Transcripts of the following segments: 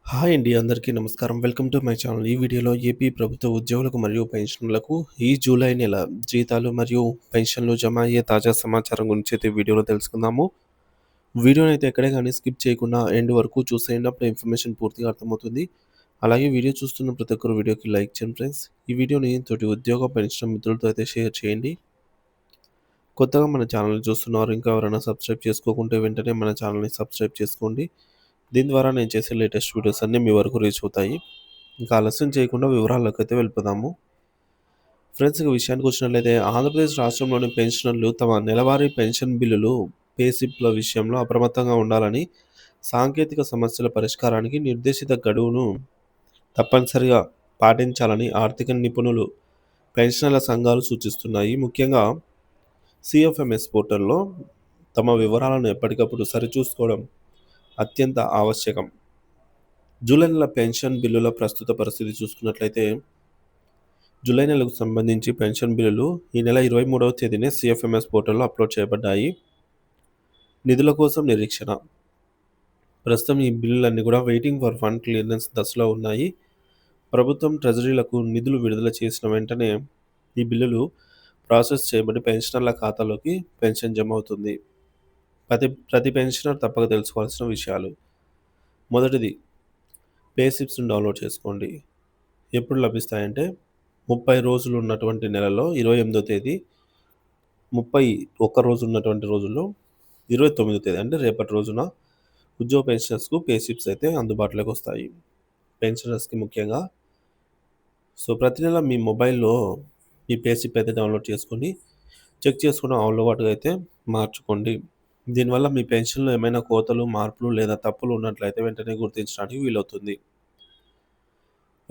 Hi అండి. అందరికీ నమస్కారం. Welcome to my channel. ఈ వీడియోలో ఏపీ ప్రభుత్వ ఉద్యోగులకు మరియు పెన్షనర్లకు ఈ జూలై నెల జీతాలు మరియు పెన్షన్లు జమ అయ్యే తాజా సమాచారం గురించి అయితే వీడియోలో తెలుసుకుందాము. వీడియోనైతే ఎక్కడే గానీ స్కిప్ చేయకుండా ఎండ్ వరకు చూసేయండి. అప్పుడు ఇన్ఫర్మేషన్ పూర్తిగా అర్థమవుతుంది. అలాగే వీడియో చూస్తున్న ప్రతి ఒక్కరు వీడియోకి లైక్ చేయండి ఫ్రెండ్స్. ఈ వీడియోని తోటి ఉద్యోగ పెన్షన్ మిత్రులతో అయితే షేర్ చేయండి. కొత్తగా మన ఛానల్‌ని చూస్తున్నవారు ఇంకా ఎవరైనా సబ్స్క్రైబ్ చేసుకోకుంటే వెంటనే మన ఛానల్‌ని సబ్స్క్రైబ్ చేసుకోండి. దీని ద్వారా నేను చేసే లేటెస్ట్ వీడియోస్ అన్నీ మీ వరకు రీచ్ అవుతాయి. ఇంకా ఆలస్యం చేయకుండా వివరాల్లోకైతే వెళ్ళిపోదాము. ఫ్రెండ్స్, ఇక విషయానికి వచ్చినట్లయితే ఆంధ్రప్రదేశ్ రాష్ట్రంలోని పెన్షనర్లు తమ నెలవారీ పెన్షన్ బిల్లులు, పే స్లిప్‌ల విషయంలో అప్రమత్తంగా ఉండాలని, సాంకేతిక సమస్యల పరిష్కారానికి నిర్దేశిత గడువును తప్పనిసరిగా పాటించాలని ఆర్థిక నిపుణులు, పెన్షనర్ల సంఘాలు సూచిస్తున్నాయి. ముఖ్యంగా సీఎఫ్ఎంఎస్ పోర్టల్‌లో తమ వివరాలను ఎప్పటికప్పుడు సరిచూసుకోవడం అత్యంత ఆవశ్యకం. జూలై నెల పెన్షన్ బిల్లుల ప్రస్తుత పరిస్థితి చూసుకున్నట్లయితే, జూలై నెలకు సంబంధించి పెన్షన్ బిల్లులు ఈ నెల 23వ తేదీనే సీఎఫ్ఎంఎస్ పోర్టల్‌లో అప్లోడ్ చేయబడ్డాయి. నిధుల కోసం నిరీక్షణ. ప్రస్తుతం ఈ బిల్లులన్నీ కూడా వెయిటింగ్ ఫర్ ఫండ్ క్లియరెన్స్ దశలో ఉన్నాయి. ప్రభుత్వం ట్రెజరీలకు నిధులు విడుదల చేసిన వెంటనే ఈ బిల్లులు ప్రాసెస్ చేయబడి పెన్షనర్ల ఖాతాలోకి పెన్షన్ జమ అవుతుంది. ప్రతి పెన్షనర్ తప్పక తెలుసుకోవాల్సిన విషయాలు. మొదటిది, పే స్లిప్స్‌ని డౌన్లోడ్ చేసుకోండి. ఎప్పుడు లభిస్తాయంటే 30 రోజులు ఉన్నటువంటి నెలలో 28వ తేదీ, 31 రోజు ఉన్నటువంటి రోజుల్లో 29వ తేదీ అంటే రేపటి రోజున ఉద్యోగ పెన్షనర్స్‌కు పే స్లిప్స్ అయితే అందుబాటులోకి వస్తాయి. పెన్షనర్స్‌కి ముఖ్యంగా ప్రతి నెల మీ మొబైల్‌లో ఈ పే స్లిప్ అయితే డౌన్లోడ్ చేసుకొని చెక్ చేసుకోవడం అలవాటుగా అయితే మార్చుకోండి. దీనివల్ల మీ పెన్షన్‌లో ఏమైనా కోతలు, మార్పులు లేదా తప్పులు ఉన్నట్లయితే వెంటనే గుర్తించడానికి వీలవుతుంది.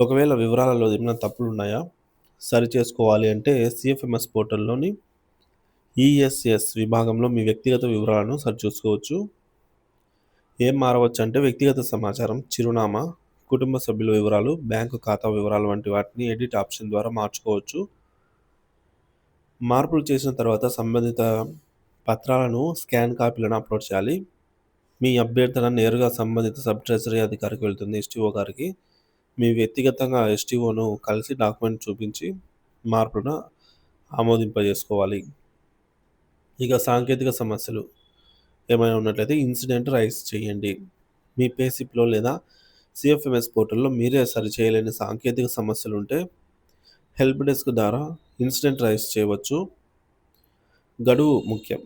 ఒకవేళ వివరాలలో ఏమైనా తప్పులున్నాయా, సరిచేసుకోవాలి అంటే సీఎఫ్ఎంఎస్ పోర్టల్‌లోని ఈఎస్ఎస్ విభాగంలో మీ వ్యక్తిగత వివరాలను సరిచూసుకోవచ్చు. ఏం మారవచ్చంటే వ్యక్తిగత సమాచారం, చిరునామా, కుటుంబ సభ్యుల వివరాలు, బ్యాంకు ఖాతా వివరాలు వంటి వాటిని ఎడిట్ ఆప్షన్ ద్వారా మార్చుకోవచ్చు. మార్పులు చేసిన తర్వాత సంబంధిత పత్రాలను స్కాన్ కాపీలను అప్లోడ్ చేయాలి. మీ అభ్యర్థన నేరుగా సంబంధిత సబ్ ట్రెజరీ అధికారికి వెళ్తుంది, ఎస్టీఓ గారికి. మీ వ్యక్తిగతంగా ఎస్టీఓను కలిసి డాక్యుమెంట్ చూపించి మార్పులను ఆమోదింపజేసుకోవాలి. ఇక సాంకేతిక సమస్యలు ఏమైనా ఉన్నట్లయితే ఇన్సిడెంట్ రైజ్ చేయండి. మీ పే స్లిప్‌లో లేదా సీఎఫ్ఎంఎస్ పోర్టల్‌లో మీరే సరిచేయలేని సాంకేతిక సమస్యలుంటే హెల్ప్ డెస్క్ ద్వారా ఇన్సిడెంట్ రైజ్ చేయవచ్చు. గడువు ముఖ్యం.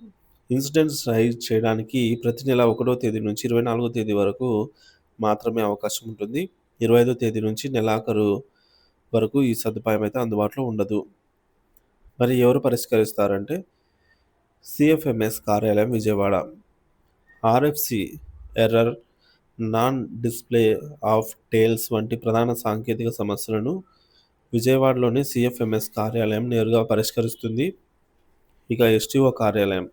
ఇన్సిడెంట్స్ రైజ్ చేయడానికి ప్రతి నెల 1వ తేదీ నుంచి 24వ తేదీ వరకు మాత్రమే అవకాశం ఉంటుంది. 25వ తేదీ నుంచి నెలాఖరు వరకు ఈ సదుపాయం అయితే అందుబాటులో ఉండదు. మరి ఎవరు పరిష్కరిస్తారంటే సీఎఫ్ఎంఎస్ కార్యాలయం, Vijayawada. RFC error, non display of టేల్స్ వంటి ప్రధాన సాంకేతిక సమస్యలను విజయవాడలోని సీఎఫ్ఎంఎస్ కార్యాలయం నేరుగా పరిష్కరిస్తుంది. ఇక ఎస్టీఓ కార్యాలయం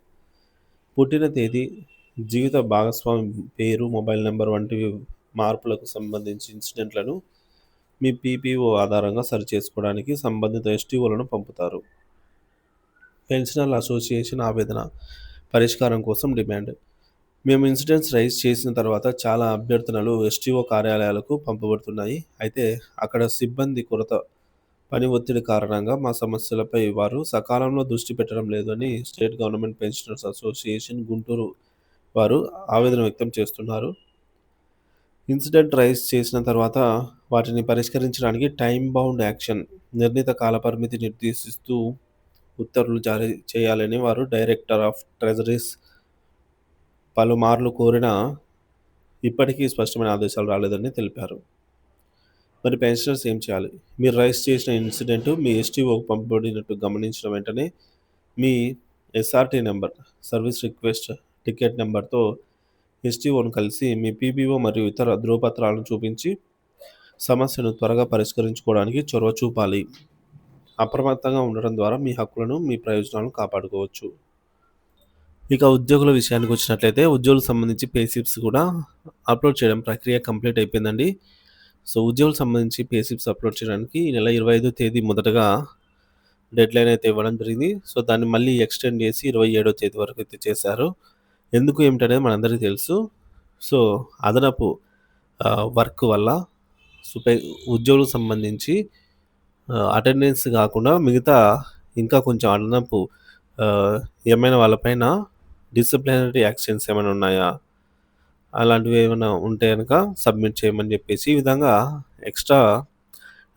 పుట్టిన తేదీ, జీవిత భాగస్వామి పేరు, మొబైల్ నంబర్ వంటి మార్పులకు సంబంధించి ఇన్సిడెంట్లను మీ పీపీఓ ఆధారంగా సరిచేసుకోవడానికి సంబంధిత ఎస్టీఓలను పంపుతారు. పెన్షనర్ల అసోసియేషన్ ఆవేదన పరిష్కారం కోసం డిమాండ్. మేము ఇన్సిడెంట్స్ రైజ్ చేసిన తర్వాత చాలా అభ్యర్థనలు ఎస్టీఓ కార్యాలయాలకు పంపబడుతున్నాయి. అయితే అక్కడ సిబ్బంది కొరత, పని ఒత్తిడి కారణంగా మా సమస్యలపై వారు సకాలంలో దృష్టి పెట్టడం లేదని state government pensioners association Guntur వారు ఆవేదన వ్యక్తం చేస్తున్నారు. ఇన్సిడెంట్ రైజ్ చేసిన తర్వాత వాటిని పరిష్కరించడానికి టైమ్ బౌండ్ యాక్షన్, నిర్ణీత కాలపరిమితి నిర్దేశిస్తూ ఉత్తర్వులు జారీ చేయాలని వారు డైరెక్టర్ ఆఫ్ ట్రెజరీస్ పలుమార్లు కోరినా ఇప్పటికీ స్పష్టమైన ఆదేశాలు రాలేదని తెలిపారు. మరి పెన్షనర్స్ ఏం చేయాలి? మీరు రైజ్ చేసిన ఇన్సిడెంట్ మీ ఎస్టీఓకి పంపబడినట్టు గమనించిన వెంటనే మీ SRT number, service request ticket నెంబర్తో ఎస్టీఓను కలిసి మీ పీపీఓ మరియు ఇతర ధృవపత్రాలను చూపించి సమస్యను త్వరగా పరిష్కరించుకోవడానికి చొరవ చూపాలి. అప్రమత్తంగా ఉండడం ద్వారా మీ హక్కులను, మీ ప్రయోజనాలను కాపాడుకోవచ్చు. ఇక ఉద్యోగుల విషయానికి వచ్చినట్లయితే ఉద్యోగులకు సంబంధించి పే స్లిప్స్ కూడా అప్లోడ్ చేయడం ప్రక్రియ కంప్లీట్ అయిపోయిందండి. ఉద్యోగులకు సంబంధించి పే స్లిప్స్ అప్లోడ్ చేయడానికి ఈ నెల 25వ తేదీ మొదటగా డెడ్‌లైన్ అయితే ఇవ్వడం జరిగింది. దాన్ని మళ్ళీ ఎక్స్టెండ్ చేసి 27వ తేదీ వరకు అయితే చేశారు. ఎందుకు ఏమిటనేది మనందరికీ తెలుసు. అదనపు వర్క్ వల్ల సుపే ఉద్యోగులకు సంబంధించి అటెండెన్స్ గాకుండా మిగతా ఇంకా కొంచెం అదనపు ఆహ్, ఏమైనా వాళ్ళపైన డిసిప్లినరీ యాక్షన్స్ ఏమైనా ఉన్నాయా? అలాంటివి ఏమైనా ఉంటే గనక సబ్మిట్ చేయమని జెప్పేసి, ఈ విధంగా ఎక్స్‌ట్రా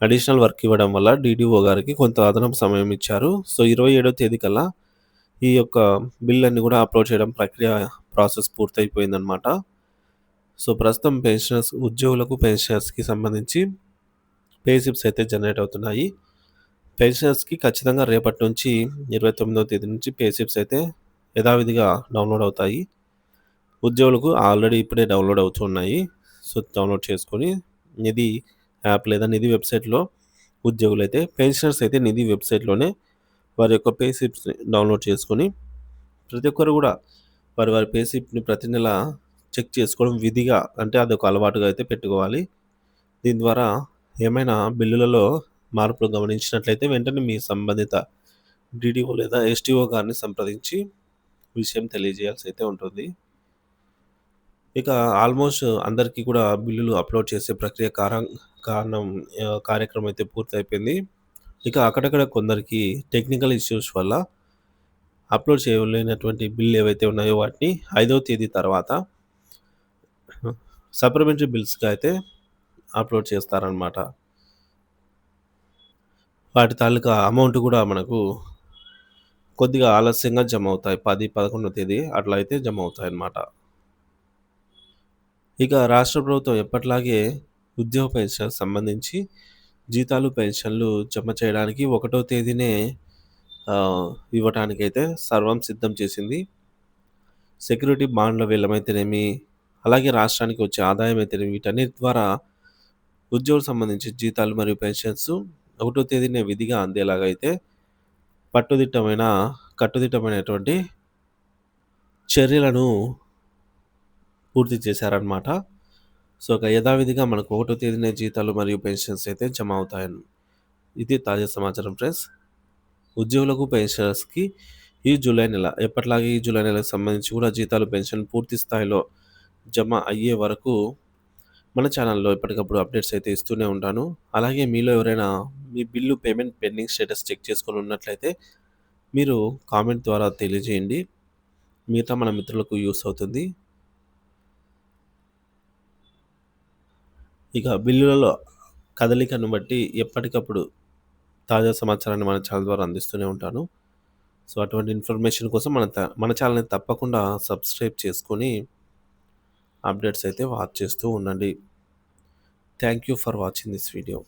అడిషనల్ వర్క్ ఇవ్వడం వల్ల డీడీఓ గారికి కొంత అదనపు సమయం ఇచ్చారు. సో, 27వ తేదీ కల్లా ఈ యొక్క బిల్లన్నీ గూడా అప్లోడ్ చేయడం ప్రాసెస్ పూర్తయిపోయిందనమాట. సో, ప్రస్తుతం ఉద్యోగులకు, పెన్షనర్స్‌కి సంబంధించి పే స్లిప్స్ అయితే జనరేట్ అవుతున్నాయి. పెన్షనర్స్‌కి ఖచ్చితంగా రేపటి నుంచి 29వ తేదీ నుంచి పే స్లిప్స్ అయితే యథావిధిగా డౌన్‌లోడ్ అవుతాయి. ఉద్యోగులకు ఆల్రెడీ ఇప్పుడే డౌన్‌లోడ్ అవుతున్నాయి. సో, డౌన్‌లోడ్ చేసుకొని నిధి యాప్ లేదా నిధి వెబ్‌సైట్‌లో ఉద్యోగులైతే, పెన్షనర్స్ అయితే నిధి వెబ్‌సైట్‌లోనే వారి యొక్క పే స్లిప్స్‌ని డౌన్‌లోడ్ చేసుకొని, ప్రతి ఒక్కరు గూడా వారి పే స్లిప్‌ని ప్రతి నెల చెక్ చేసుకోవడం విధిగా, అంటే అదొక అలవాటుగా అయితే పెట్టుకోవాలి. దీని ద్వారా ఏమైనా బిల్లులలో మార్పులు గమనించినట్లయితే వెంటనే మీ సంబంధిత డీడీఓ లేదా ఎస్‌టీఓ గారిని సంప్రదించి విషయం తెలియజేయాల్సి అయితే ఉంటుంది. ఇక ఆల్మోస్ట్ అందరికీ కూడా బిల్లులు అప్‌లోడ్ చేసే ప్రక్రియ కారణం కార్యక్రమం అయితే పూర్తయిపోయింది. ఇక అక్కడక్కడ కొందరికి టెక్నికల్ ఇష్యూస్ వల్ల అప్‌లోడ్ చేయలేనటువంటి బిల్లు ఏవైతే ఉన్నాయో వాటిని 5వ తేదీ తర్వాత సప్లిమెంటరీ బిల్స్‌గా అయితే అప్‌లోడ్ చేస్తారనమాట. వాటి తాలూకా అమౌంట్ కూడా మనకు కొద్దిగా ఆలస్యంగా జమవుతాయి. 10, 11 తేదీ అట్లా అయితే జమవుతాయన్నమాట. ఇక రాష్ట్ర ప్రభుత్వం ఎప్పటిలాగే ఉద్యోగ పెన్షన్‌కి సంబంధించి జీతాలు, పెన్షన్‌లు జమ చేయడానికి 1 తేదీనే ఆహ్, ఇవ్వటానికైతే సర్వం సిద్ధం చేసింది. సెక్యూరిటీ బాండ్ల వేలమైతేనేమి, అలాగే రాష్ట్రానికి వచ్చే ఆదాయం అయితేనేమి, వీటన్నిటి ద్వారా ఉద్యోగులకు సంబంధించి జీతాలు మరియు పెన్షన్స్ 1 తేదీనే విధిగా అందేలాగా అయితే పట్టుదిట్టమైన కట్టుదిట్టమైనటువంటి చర్యలను పూర్తి చేశారనమాట. సో, ఇక యథావిధిగా మనకు 1 తేదీనే జీతాలు మరియు పెన్షన్స్ అయితే జమ అవుతాయని. ఇది తాజా సమాచారం ఫ్రెండ్స్. ఉద్యోగులకు, పెన్షనర్స్‌కి ఈ జూలై నెల ఎప్పటిలాగే ఈ జూలై నెలకు సంబంధించి కూడా జీతాలు, పెన్షన్ పూర్తి స్థాయిలో జమ అయ్యే వరకు మన ఛానల్‌లో ఎప్పటికప్పుడు అప్డేట్స్ అయితే ఇస్తూనే ఉంటాను. అలాగే మీలో ఎవరైనా మీ bill payment pending status check చేసుకొని ఉన్నట్లయితే మీరు కామెంట్ ద్వారా తెలియజేయండి. మిగతా మన మిత్రులకు యూజ్ అవుతుంది. ఇక బిల్లులలో కదలికను బట్టి ఎప్పటికప్పుడు తాజా సమాచారాన్ని మన ఛానల్ ద్వారా అందిస్తూనే ఉంటాను. సో, అటువంటి ఇన్ఫర్మేషన్ కోసం మన ఛానల్‌ని తప్పకుండా సబ్స్క్రైబ్ చేసుకొని అప్డేట్స్ అయితే వాచ్ చేస్తూ ఉండండి. Thank you for watching this video.